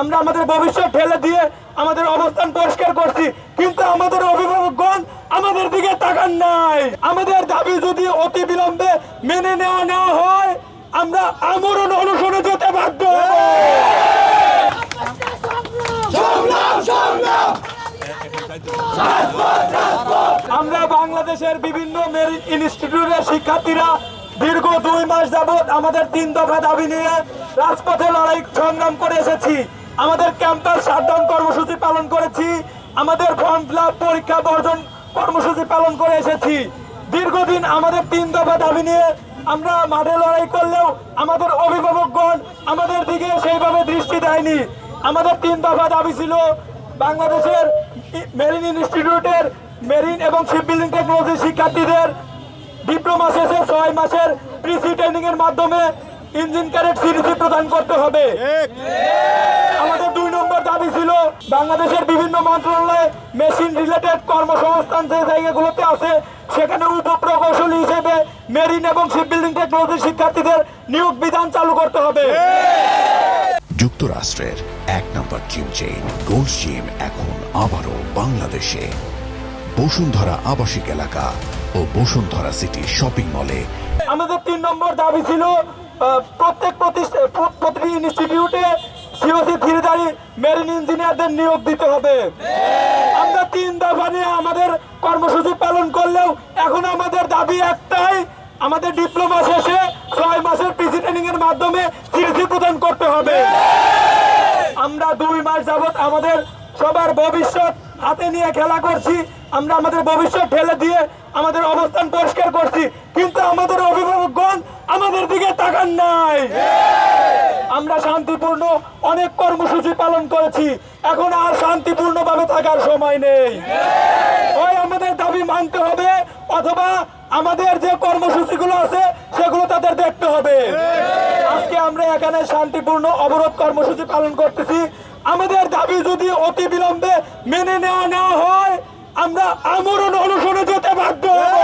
আমরা আমাদের ভবিষ্যৎ ঠেলে দিয়ে আমাদের অবস্থান পরিষ্কার করছি, কিন্তু আমাদের অভিভাবকগণ আমাদের দিকে তাকান নাই। আমাদের দাবি যদি অতি বিলম্বে মেনে নেওয়া না হয় আমরা আমরণ অনশনে যেতে বাধ্য হব। আমরা বাংলাদেশের বিভিন্ন মেরিন ইনস্টিটিউটের শিক্ষার্থীরা দীর্ঘ 2 মাস যাবৎ আমাদের 3 দফা দাবি নিয়ে রাজপথে লড়াই সংগ্রাম করে এসেছি। আমাদের ক্যাম্পাস শাটডাউন কর্মসূচি পালন করেছি, আমাদের ফর্ম ফিল আপ পরীক্ষা বর্জন কর্মসূচি পালন করে এসেছি। দীর্ঘদিন আমাদের 3 দফা দাবি নিয়ে আমরা মাঠে লড়াই করলেও আমাদের অভিভাবকগণ আমাদের দিকে সেইভাবে দৃষ্টি দেয়নি। আমাদের 3 দফা দাবি ছিল বাংলাদেশের মেরিন ইনস্টিটিউটের মেরিন এবং শিপ বিল্ডিং টেকনোলজি শিক্ষার্থীদের ডিপ্লোমা শেষে 6 মাসের প্রিসি ট্রেনিং এর মাধ্যমে ইঞ্জিন ক্যাডেট সিরিজি প্রদান করতে হবে। আমাদের 2 নম্বর দাবি ছিল বাংলাদেশের বিভিন্ন মন্ত্রণালয়ে মেশিন রিলেটেড কর্মসংস্থান যে জায়গাগুলোতে আছে সেখানে উপপ্রকৌশলী হিসেবে মেরিন এবং শিপ বিল্ডিং টেকনোলজি শিক্ষার্থীদের নিয়োগ বিধান চালু করতে হবে। যুক্তরাষ্ট্রের 1 নম্বর জিম চেইন গোল্ড জিম এখন আবারও বাংলাদেশে। বসুন্ধরা আবাসিক এলাকা ও বসুন্ধরা সিটি শপিং মলে। আমাদের 3 নম্বর দাবি ছিল প্রতিটি ইনস্টিটিউটে সিওসি 3 মেরিন ইঞ্জিনিয়ারদের নিয়োগ দিতে হবে। আমরা 3 দফা নিয়ে আমাদের কর্মসূচি পালন করলেও এখন আমাদের দাবি একটাই, আমাদের ডিপ্লোমা শেষে 6 মাসের পিসি ট্রেনিং এর মাধ্যমে সিরিজি প্রদান করতে হবে। আমরা 2 মাস যাবৎ আমাদের সবার ভবিষ্যৎ হাতে নিয়ে খেলা করছি, আমরা আমাদের ভবিষ্যৎ ঠেলে দিয়ে আমাদের অবস্থান পরিষ্কার করছি, কিন্তু আমাদের অভিভাবকগণ আমাদের দিকে তাকান নাই। আমরা শান্তিপূর্ণ অনেক কর্মসূচি পালন করেছি, এখন আর শান্তিপূর্ণভাবে থাকার সময় নেই। হয় আমাদের দাবি মানতে হবে অথবা আমাদের যে কর্মসূচিগুলো আছে সেগুলো তাদের দেখতে হবে। আজকে আমরা এখানে শান্তিপূর্ণ অবরোধ কর্মসূচি পালন করতেছি। আমাদের দাবি যদি অতি বিলম্বে মেনে নেওয়া না হয় আমরা আমরণ অনশনে যেতে বাধ্য হব।